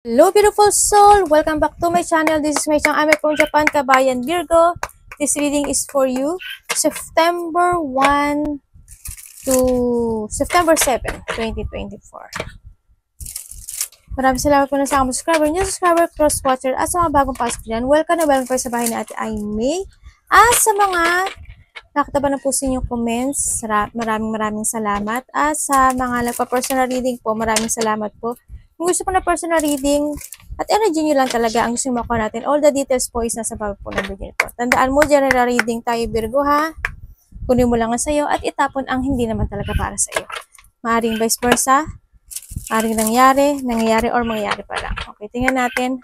Hello beautiful soul! Welcome back to my channel. This is my channel. I'm from Japan, Kabayan Virgo. This reading is for you. September 1 to September 7, 2024. Maraming salamat po na sa aking subscriber, new subscriber, cross-watcher, at sa mga bagong pasok dyan. Welcome na welcome po sa bahay na Ate Aimee. At sa mga nakataba na po sa inyong comments, maraming salamat. At sa mga nagpa-personal reading po, maraming salamat po. Kung gusto po na personal reading, at energy nyo lang talaga ang gusto makuha natin. All the details po is nasa baba po ng video po. Tandaan mo, general reading tayo Virgo ha. Kunin mo lang ang sayo at itapon ang hindi naman talaga para sa iyo. Maaring vice versa, maaring nangyayari or mangyayari pa lang. Okay, tingnan natin.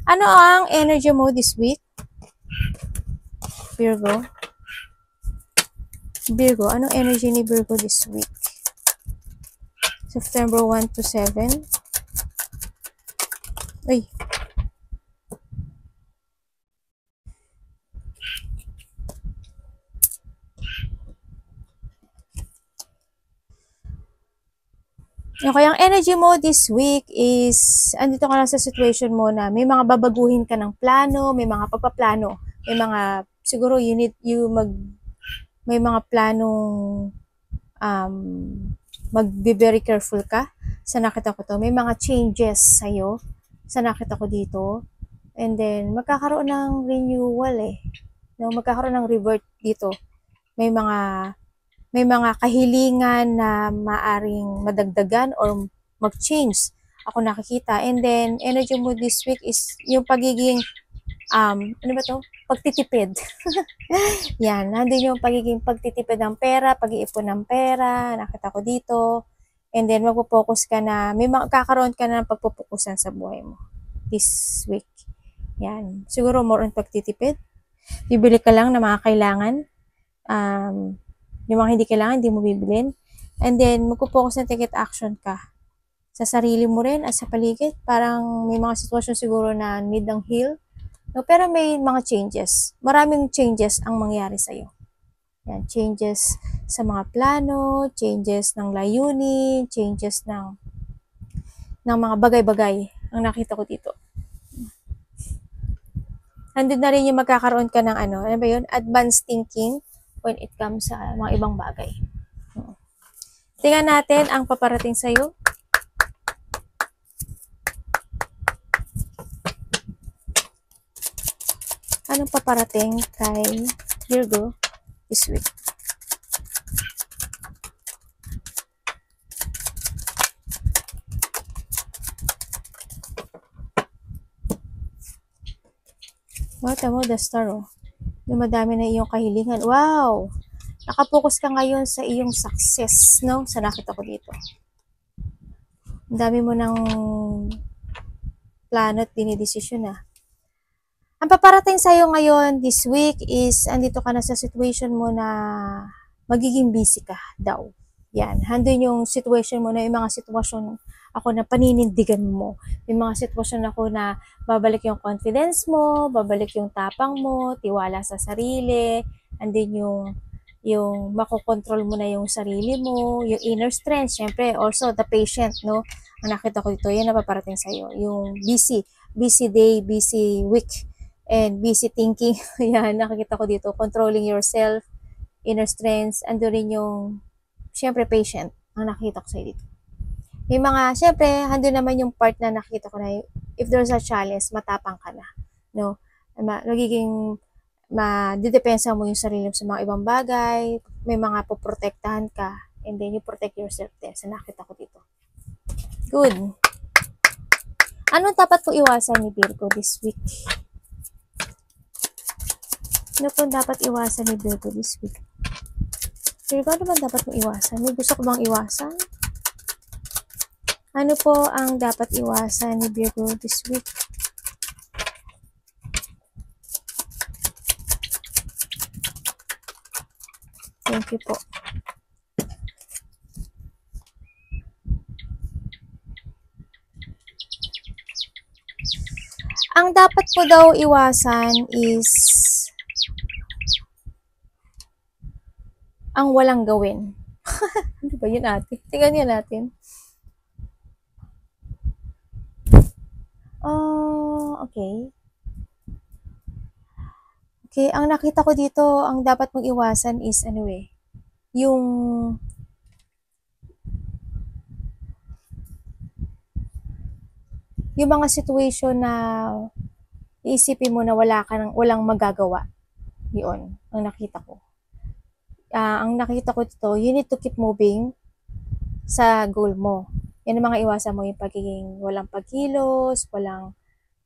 Ano ang energy mo this week? Virgo. Virgo, anong energy ni Virgo this week? September 1 to 7. Ay. Okay, ang energy mo this week is, andito ka lang sa situation mo na may mga babaguhin ka ng plano, may mga pagpaplano, may mga, siguro may mga planong, mag-be very careful ka. Sa nakita ko to, may mga changes sa'yo, sa nakita ko dito, and then, magkakaroon ng renewal no, magkakaroon ng revert dito. May mga kahilingan na maaring madagdagan or mag-change ako nakikita. And then, energy mo this week is yung pagiging, ano ba to? Pagtitipid. Yan, nandun yung pagiging pagtitipid ng pera, pag-iipon ng pera, nakita ko dito. And then, magpo-focus ka na, may makakaroon ka na ng pagpupukusan sa buhay mo this week. Yan, siguro more on pagtitipid. Bibili ka lang ng mga kailangan. Yung mga hindi kailangan, hindi mo bibilin. And then, magpo-focus na take action ka. Sa sarili mo rin at sa paligid. Parang may mga sitwasyon siguro na need ng heal. No, pero may mga changes. Maraming changes ang mangyari sa'yo. Yan, changes sa mga plano, changes ng layunin, changes ng mga bagay-bagay ang nakita ko dito. Andun na rin yung magkakaroon ka ng ano ba yun? Advanced thinking when it comes sa mga ibang bagay. Tingnan natin ang paparating sa'yo. Anong paparating kay Virgo this week? Tama mo, the star Dumadami na iyong kahilingan. Wow! Nakapokus ka ngayon sa iyong success, no? Sa nakita ko dito. Ang dami mo ng plano at dinidesisyon na. Ang paparating sa'yo ngayon this week is, andito ka na sa situation mo na magiging busy ka daw. Yan. Handun yung situation mo na yung mga sitwasyon ako na paninindigan mo. May mga sitwasyon ako na babalik yung confidence mo, babalik yung tapang mo, tiwala sa sarili, andin yung makokontrol mo na yung sarili mo, yung inner strength, syempre, also the patient, no? Ang nakita ko dito, yan na paparating sa'yo. Yung busy day, busy week, and busy thinking. Yan, nakikita ko dito, controlling yourself, inner strength, ando rin yung, syempre, patient, ang nakita ko sa'yo dito. May mga, syempre, hando naman yung part na nakita ko na, if there's a challenge, matapang ka na. No? Nagiging, didepensa mo yung sarili mo sa mga ibang bagay, may mga poprotektahan ka, and then you protect yourself din. So, nakita ko dito. Good. Anong dapat ko iwasan ni Virgo this week? Ano po dapat iwasan ni Virgo this week? Virgo, ano ba dapat mo iwasan? May gusto ko bang iwasan? Ano po ang dapat iwasan ni Virgo this week? Thank you po. Ang dapat po daw iwasan is ang walang gawin. Ano ba yun ate? Tingnan niya natin. Okay. Okay, ang nakita ko dito, ang dapat mong iwasan is yung mga situation na iisipin mo na walang magagawa. Yun, ang nakita ko. Ang nakita ko dito, you need to keep moving sa goal mo. Yan ang mga iwasan mo, yung pagiging walang pagkilos,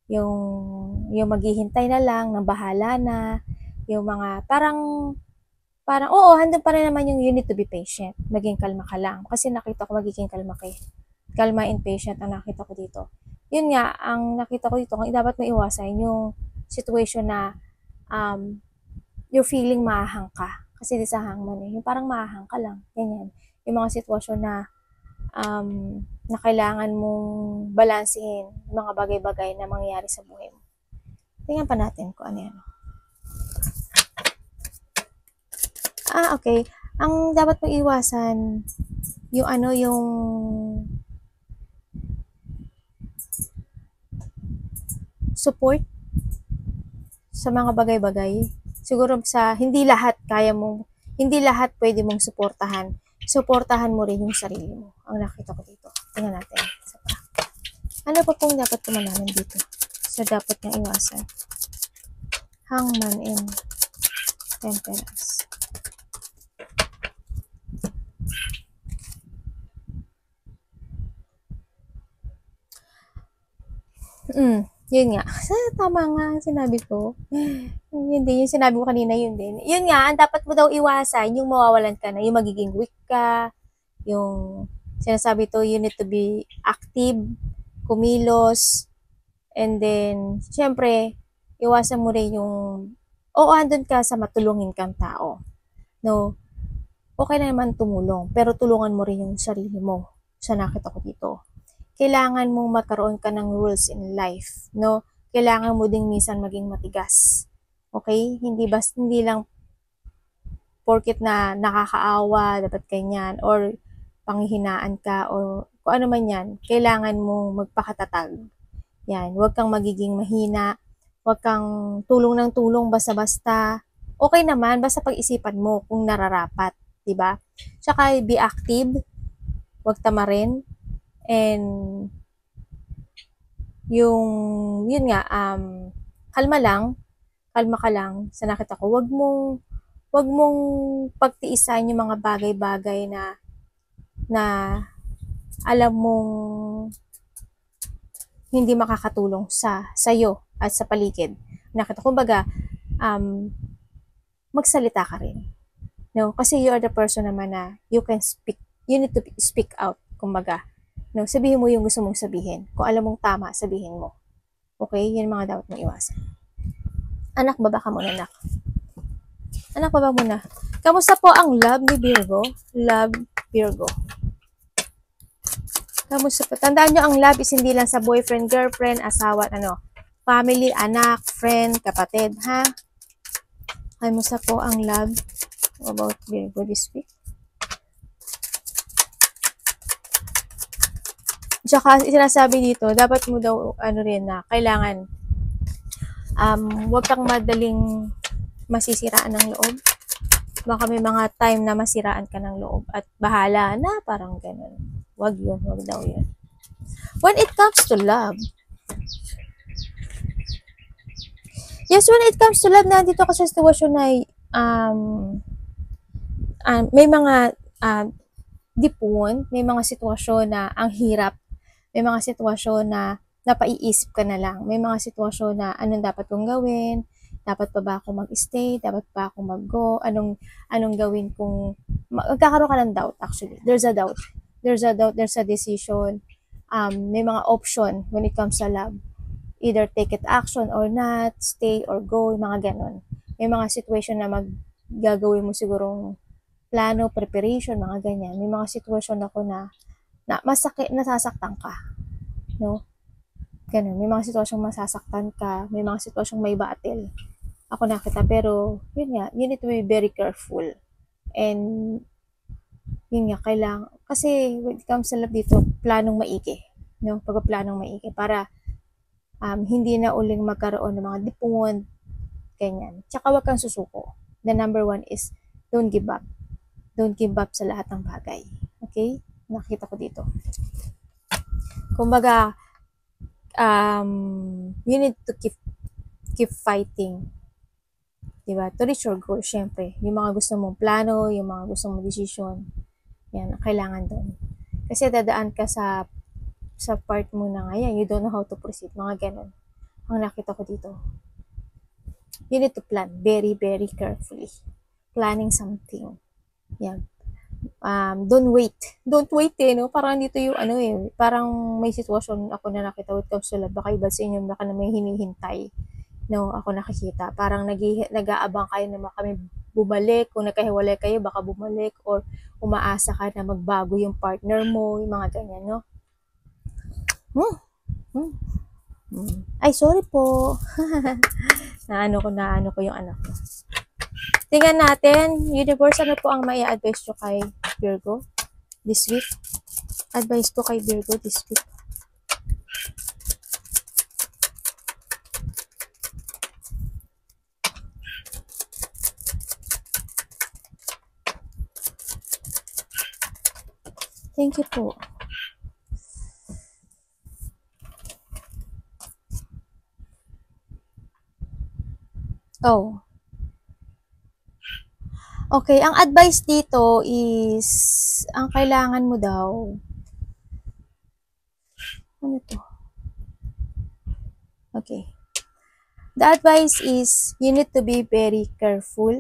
yung maghihintay na lang, nang bahala na, yung mga parang oo, handun pa rin naman yung you need to be patient. Maging kalma ka lang. Kasi nakita ko magiging kalma ka. Kalma and patient ang nakita ko dito. Yun nga, ang nakita ko dito, ang dapat mo iwasan yung situation na you're feeling mahang ka. Kasi di sa hangman yung parang mahang ka lang. Ganyan. Yung mga sitwasyon na kailangan mong balansehin mga bagay-bagay na mangyayari sa buhay mo. Tingnan pa natin kung ano yan. Okay. Ang dapat mong iwasan, yung support sa mga bagay-bagay. Siguro hindi lahat pwede mong suportahan. Suportahan mo rin yung sarili mo. Ang nakita ko dito. Tingnan natin. Ano pa pong dapat kumalaman dito? So, dapat niyang iwasan. Hangman and Temperance. Yun nga. Tama nga ang sinabi ko. Yun din, yung sinabi ko kanina, yun din. Yun nga, ang dapat mo daw iwasan, yung mawawalan ka na, yung magiging weak ka, yung sinasabi to, you need to be active, kumilos, and then, syempre, iwasan mo rin andun ka sa matulungin kang tao. No? Okay na naman tumulong, pero tulungan mo rin yung sarili mo. Sa nakita ko dito. Kailangan mong magkaroon ka ng rules in life, no? Kailangan mo ding minsan maging matigas. Okay? Hindi lang porket na nakakaawa, dapat ganyan, or panghihinaan ka, or kung ano man yan, kailangan mong magpakatatag. Yan, huwag kang magiging mahina, huwag kang tulong ng tulong basta-basta. Okay naman, basta pag-isipan mo kung nararapat, di ba? Tsaka be active, huwag tamarin, and yun nga, kalma ka lang, sa nakita ko, wag mong pagtiisan yung mga bagay-bagay na alam mong hindi makakatulong sa'yo at sa paligid. Nakita ko, kumbaga, magsalita ka rin. No? Kasi you are the person naman na you need to speak out, kumbaga. No, sabihin mo yung gusto mong sabihin. Kung alam mong tama, sabihin mo. Okay? Yan mga dapat mong iwasan. Anak, baba ka muna, anak. Anak, baba muna. Kamusta po ang love ni Virgo? Love, Virgo. Kamusta po? Tandaan nyo, ang love is hindi lang sa boyfriend, girlfriend, asawa, family, anak, friend, kapatid, ha? Kamusta po ang love about Virgo this week? Tsaka sinasabi dito, dapat mo daw na kailangan huwag kang madaling masisiraan ng loob. Baka may mga time na masiraan ka ng loob at bahala na, parang ganun. Wag daw yun. When it comes to love, yes, when it comes to love, nandito ka sa sitwasyon na may mga dipon, may mga sitwasyon na ang hirap, may mga sitwasyon na napaiisip ka na lang, may mga sitwasyon na anong dapat kong gawin, dapat pa ba ako mag-stay, dapat pa ako mag-go, anong gawin kung magkakaroon ka ng doubt. Actually, there's a doubt, there's a decision, may mga option when it comes sa love, either take it action or not, stay or go, mga ganon. May mga situation na gagawin mo sigurong plano, preparation, mga ganyan. May mga sitwasyon ako na masakit, nasasaktan ka. No? Ganun. May mga sitwasyong masasaktan ka. May mga sitwasyong may battle. Ako nakita. Pero, yun nga, you need to be very careful. And, yun nga, kailangan. Kasi, when it comes to love dito, planong maigi. No? Pagpaplanong maigi. Para, hindi na uling magkaroon ng mga dipon, ganyan. Tsaka wag kang susuko. The number one is, don't give up. Don't give up sa lahat ng bagay. Okay? Nakita ko dito. Kumbaga, you need to keep fighting. Diba? To reach your goal, syempre. Yung mga gusto mong plano, yung mga gusto mong desisyon, yan, kailangan doon. Kasi dadaan ka sa part mo na ngayon, you don't know how to proceed, mga ganun. Ang nakita ko dito. You need to plan very, very carefully. Planning something. Yan. Don't wait. Don't wait no? Parang dito yung parang may sitwasyon ako na nakita with comes to love. Baka iba sa inyo, baka na may hinihintay. No, ako nakikita. Parang nag-aabang kayo na kami bumalik. Kung nagkahiwalay kayo, baka bumalik. Or umaasa ka na magbago yung partner mo. Yung mga ganyan, no? Ay, sorry po. naano ko yung anak ko. Tingnan natin, universe, ano po ang may advice nyo kay Virgo this week? Advice po kay Virgo this week. Thank you po. Oh. Okay, ang advice dito is, ang kailangan mo daw, ano to? Okay. The advice is, you need to be very careful.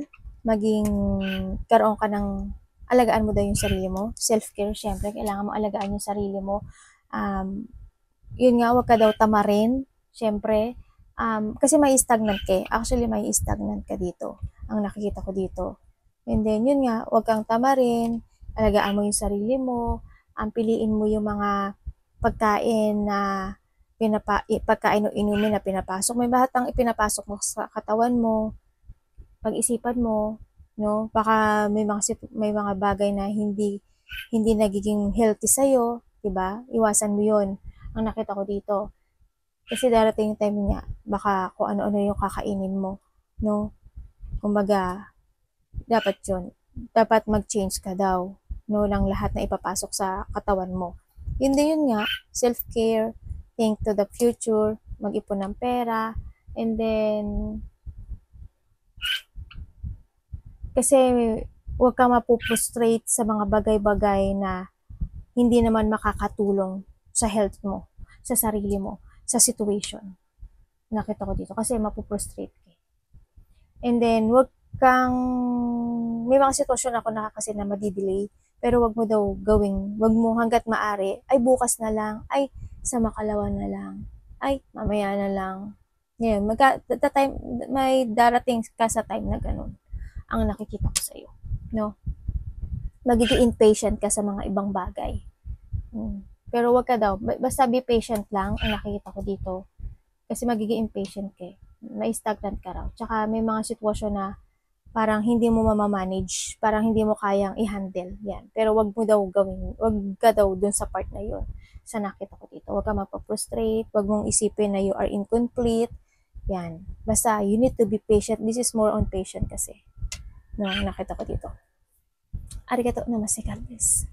Karoon ka ng, alagaan mo daw yung sarili mo. Self-care, syempre, kailangan mo alagaan yung sarili mo. Yun nga, wag ka daw tamarin, syempre. Kasi may stagnant ka. Actually, may stagnant ka dito. Ang nakikita ko dito. And then, yun nga, wag kang tamarin, alagaan mo yung sarili mo, piliin mo yung mga pagkain na pagkain o inumin na pinapasok. May bahatang ipinapasok mo sa katawan mo, pag-isipan mo, no? Baka may mga bagay na hindi nagiging healthy sa iyo, 'di ba? Iwasan mo 'yon. Ang nakita ko dito. Kasi darating yung time niya, baka kung ano-ano yung kakainin mo, no? Kumbaga, dapat 'yon. Dapat mag-change ka daw, no, lang lahat na ipapasok sa katawan mo. Yun nga, self-care, think to the future, mag-ipon ng pera, and then, kasi huwag ka mapuprostrate sa mga bagay-bagay na hindi naman makakatulong sa health mo, sa sarili mo, sa situation. Nakita ko dito, kasi mapuprostrate ka. And then, may mga sitwasyon ako na kasi na madidelay, pero wag mo daw wag mo hanggat maaari, ay bukas na lang, ay sa makalawan na lang, ay mamaya na lang. Ngayon, may darating ka sa time na ganun, ang nakikita ko sa iyo, no? Magiging impatient ka sa mga ibang bagay. Pero wag ka daw, basta be patient lang, ang nakikita ko dito. Kasi magiging impatient ka, may stagnant ka raw. Tsaka may mga sitwasyon na parang hindi mo mamamanage, parang hindi mo kayang i-handle, yan. Pero wag mo daw wag ka daw dun sa part na yun. Sa nakita ko dito, wag ka mapaprostrate, wag mong isipin na you are incomplete, yan. Basta, you need to be patient. This is more on patient kasi. No, nakita ko dito. Arigato namaste, God bless.